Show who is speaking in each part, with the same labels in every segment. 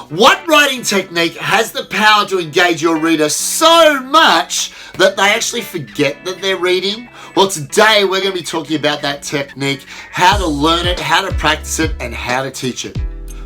Speaker 1: What writing technique has the power to engage your reader so much that they actually forget that they're reading? Well, today we're going to be talking about that technique, how to learn it, how to practice it, and how to teach it.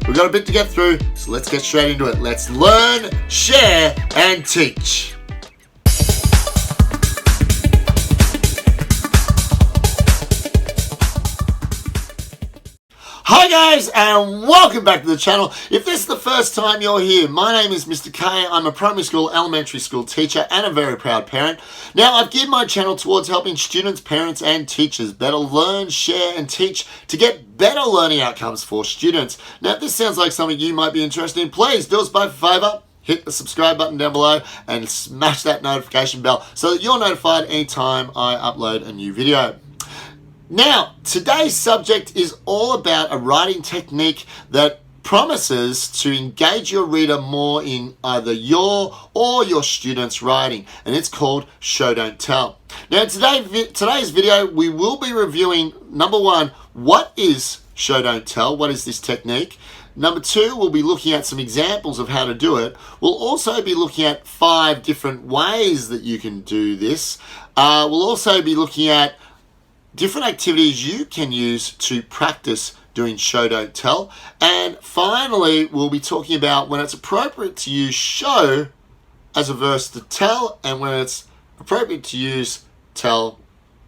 Speaker 1: We've got a bit to get through, so let's get straight into it. Let's learn, share, and teach. Hi guys, and welcome back to the channel. If this is the first time you're here, my name is Mr. K. I'm a primary school, elementary school teacher and a very proud parent. Now, I've geared my channel towards helping students, parents and teachers better learn, share and teach to get better learning outcomes for students. Now, if this sounds like something you might be interested in, please do us both a favour. Hit the subscribe button down below and smash that notification bell so that you're notified anytime I upload a new video. Now, today's subject is all about a writing technique that promises to engage your reader more in either your or your students' writing, and it's called Show Don't Tell. Now, today's video, we will be reviewing, number one, what is Show Don't Tell? What is this technique? Number two, we'll be looking at some examples of how to do it. We'll also be looking at 5 different ways that you can do this. We'll also be looking at different activities you can use to practice doing show, don't tell. And finally, we'll be talking about when it's appropriate to use show as a verse to tell and when it's appropriate to use tell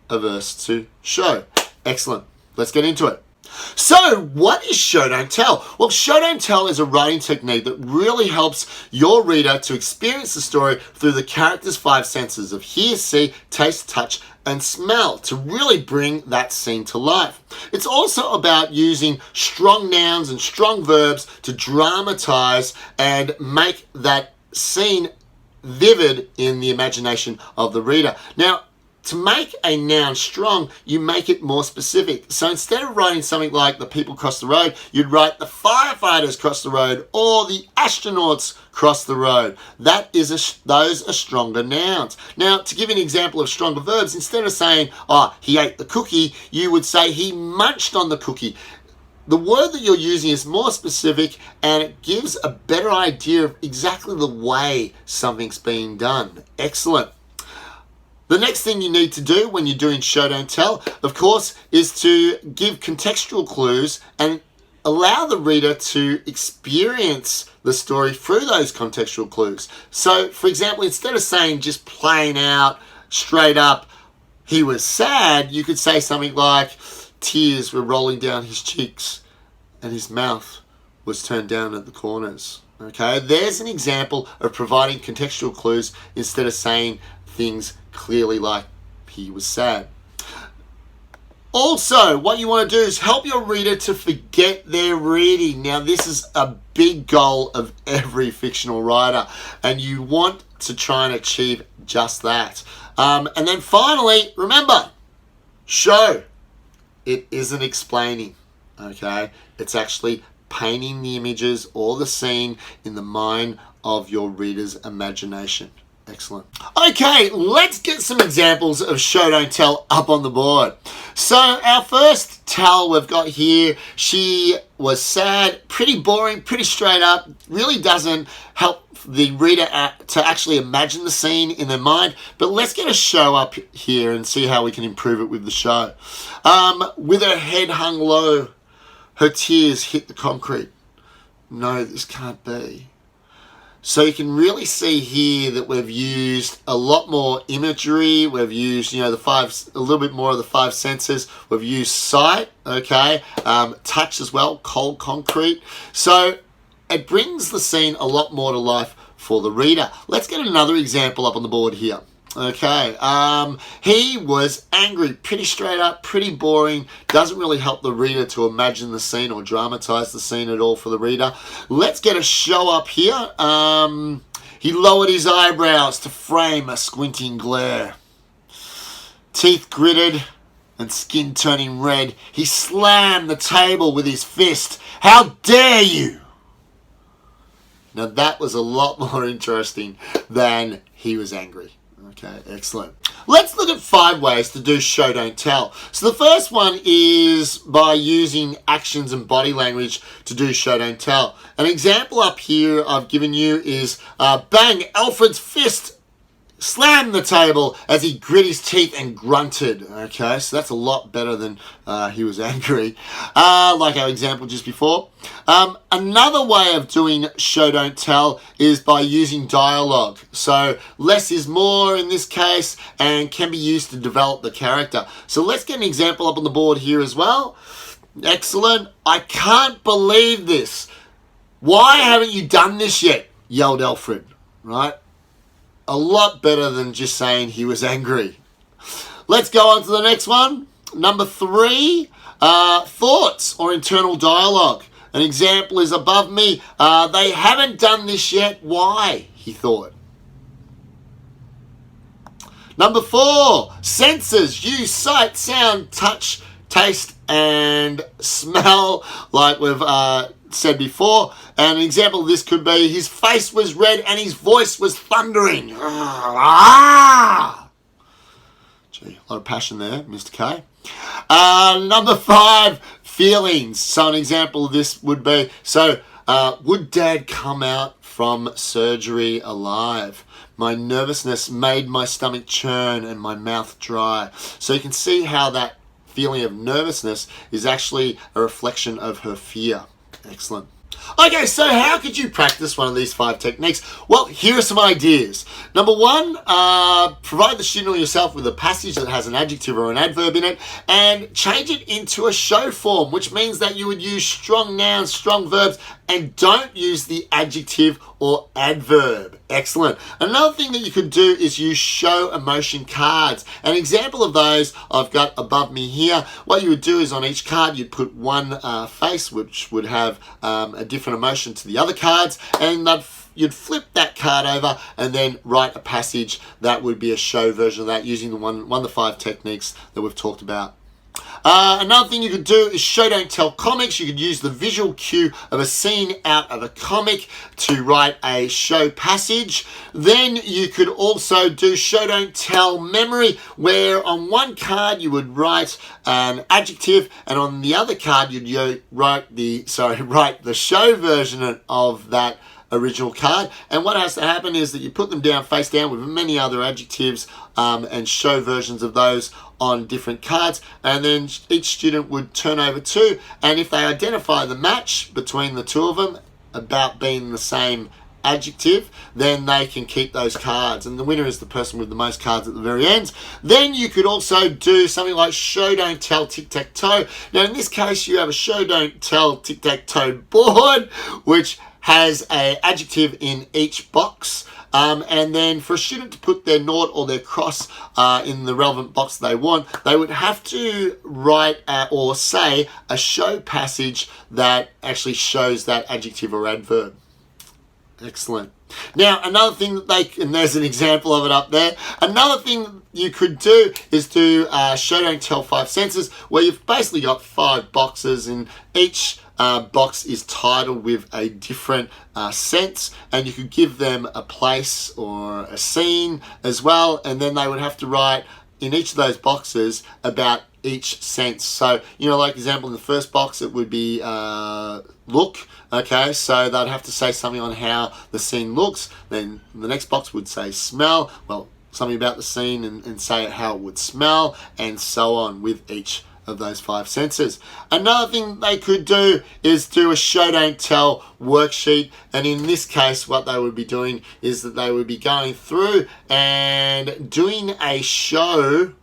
Speaker 1: a verse to show. Excellent. Let's get into it. So, what is show don't tell? Well, show don't tell is a writing technique that really helps your reader to experience the story through the character's 5 senses of hear, see, taste, touch, and smell to really bring that scene to life. It's also about using strong nouns and strong verbs to dramatize and make that scene vivid in the imagination of the reader. Now, to make a noun strong, you make it more specific. So instead of writing something like the people cross the road, you'd write the firefighters cross the road or the astronauts cross the road. Those are stronger nouns. Now, to give you an example of stronger verbs, instead of saying, oh, he ate the cookie, you would say he munched on the cookie. The word that you're using is more specific and it gives a better idea of exactly the way something's being done. Excellent. The next thing you need to do when you're doing show don't tell, of course, is to give contextual clues and allow the reader to experience the story through those contextual clues. So, for example, instead of saying just plain out, straight up, he was sad, you could say something like, tears were rolling down his cheeks and his mouth was turned down at the corners. Okay, there's an example of providing contextual clues instead of saying things clearly like he was sad. Also, what you want to do is help your reader to forget their reading. Now, this is a big goal of every fictional writer, and you want to try and achieve just that. And then finally, remember, show. It isn't explaining, okay? It's actually painting the images or the scene in the mind of your reader's imagination. Excellent. Okay, let's get some examples of show don't tell up on the board. So our first tell we've got here, she was sad, pretty boring, pretty straight up, really doesn't help the reader to actually imagine the scene in their mind. But let's get a show up here and see how we can improve it with the show. With her head hung low, her tears hit the concrete. No, this can't be. So you can really see here that we've used a lot more imagery. We've used, a little bit more of the 5 senses. We've used sight, okay, touch as well, cold concrete. So it brings the scene a lot more to life for the reader. Let's get another example up on the board here. Okay, he was angry, pretty straight up, pretty boring, doesn't really help the reader to imagine the scene or dramatize the scene at all for the reader. Let's get a show up here. He lowered his eyebrows to frame a squinting glare. Teeth gritted and skin turning red, he slammed the table with his fist. How dare you! Now that was a lot more interesting than he was angry. Okay, excellent. Let's look at 5 ways to do show, don't tell. So the first one is by using actions and body language to do show, don't tell. An example up here I've given you is bang, Alfred's fist slammed the table as he grit his teeth and grunted. Okay, so that's a lot better than he was angry, like our example just before. Another way of doing show, don't tell is by using dialogue. So less is more in this case and can be used to develop the character. So let's get an example up on the board here as well. Excellent. I can't believe this. Why haven't you done this yet? Yelled Alfred, right? A lot better than just saying he was angry. Let's go on to the next one. Number 3, thoughts or internal dialogue. An example is above me. They haven't done this yet. Why? He thought. Number 4, senses. Use sight, sound, touch, taste, and smell, like we've said before. And an example of this could be his face was red and his voice was thundering. Gee, a lot of passion there, Mr. K. Number 5, feelings. So an example of this would be, would Dad come out from surgery alive? My nervousness made my stomach churn and my mouth dry. So you can see how that feeling of nervousness is actually a reflection of her fear. Excellent. Okay, so how could you practice one of these 5 techniques? Well, here are some ideas. Number 1, provide the student or yourself with a passage that has an adjective or an adverb in it and change it into a show form, which means that you would use strong nouns, strong verbs, and don't use the adjective or adverb. Excellent. Another thing that you could do is use show emotion cards. An example of those I've got above me here. What you would do is on each card you'd put one face which would have a different emotion to the other cards, and you'd flip that card over and then write a passage that would be a show version of that using one of the 5 techniques that we've talked about. Another thing you could do is show, don't tell comics. You could use the visual cue of a scene out of a comic to write a show passage. Then you could also do show, don't tell memory, where on one card you would write an adjective and on the other card you'd write the show version of that original card. And what has to happen is that you put them down face down with many other adjectives and show versions of those on different cards, and then each student would turn over 2, and if they identify the match between the 2 of them about being the same adjective, then they can keep those cards, and the winner is the person with the most cards at the very end. Then you could also do something like show, don't tell, tic-tac-toe. Now in this case you have a show, don't tell, tic-tac-toe board which has an adjective in each box, and then for a student to put their nought or their cross in the relevant box they want, they would have to write or say a show passage that actually shows that adjective or adverb. Excellent. Now, another thing that and there's an example of it up there. Another thing you could do is do show, don't tell 5 senses, where you've basically got 5 boxes, and each box is titled with a different sense, and you could give them a place or a scene as well, and then they would have to write in each of those boxes about each sense. So, like example, in the first box it would be look. Okay, so they'd have to say something on how the scene looks. Then the next box would say smell, well, something about the scene and say how it would smell, and so on with each of those 5 senses. Another thing they could do is do a show, don't tell worksheet, and in this case what they would be doing is that they would be going through and doing a show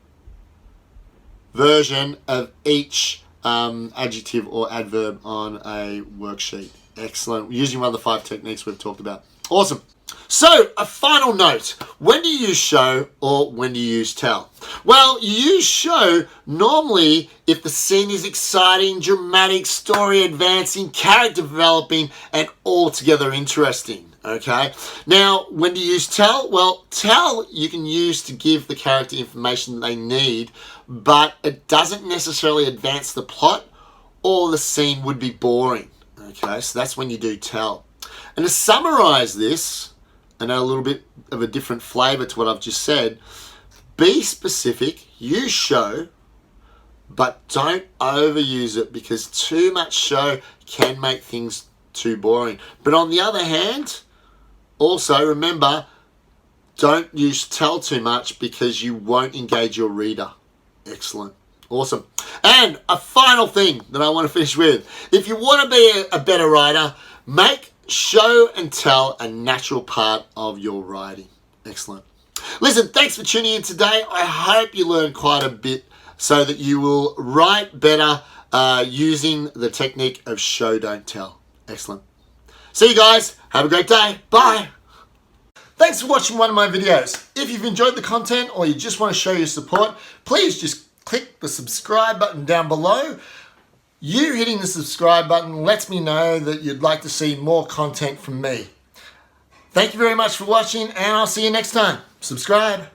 Speaker 1: version of each adjective or adverb on a worksheet. Excellent. Using one of the 5 techniques we've talked about. Awesome. So, a final note. When do you use show or when do you use tell? Well, you use show normally if the scene is exciting, dramatic, story advancing, character developing, and altogether interesting. Okay? Now, when do you use tell? Well, tell you can use to give the character information that they need, but it doesn't necessarily advance the plot or the scene would be boring. Okay? So that's when you do tell. And to summarize this, and add a little bit of a different flavor to what I've just said, Be specific, use show, but don't overuse it, because too much show can make things too boring. But on the other hand, also remember, don't use tell too much, because you won't engage your reader. Excellent. Awesome. And a final thing that I want to finish with. If you want to be a better writer, make show and tell a natural part of your writing. Excellent. Listen, thanks for tuning in today. I hope you learned quite a bit so that you will write better using the technique of show, don't tell. Excellent. See you guys. Have a great day. Bye. Thanks for watching one of my videos. If you've enjoyed the content or you just want to show your support, please just click the subscribe button down below. You hitting the subscribe button lets me know that you'd like to see more content from me. Thank you very much for watching, and I'll see you next time. Subscribe.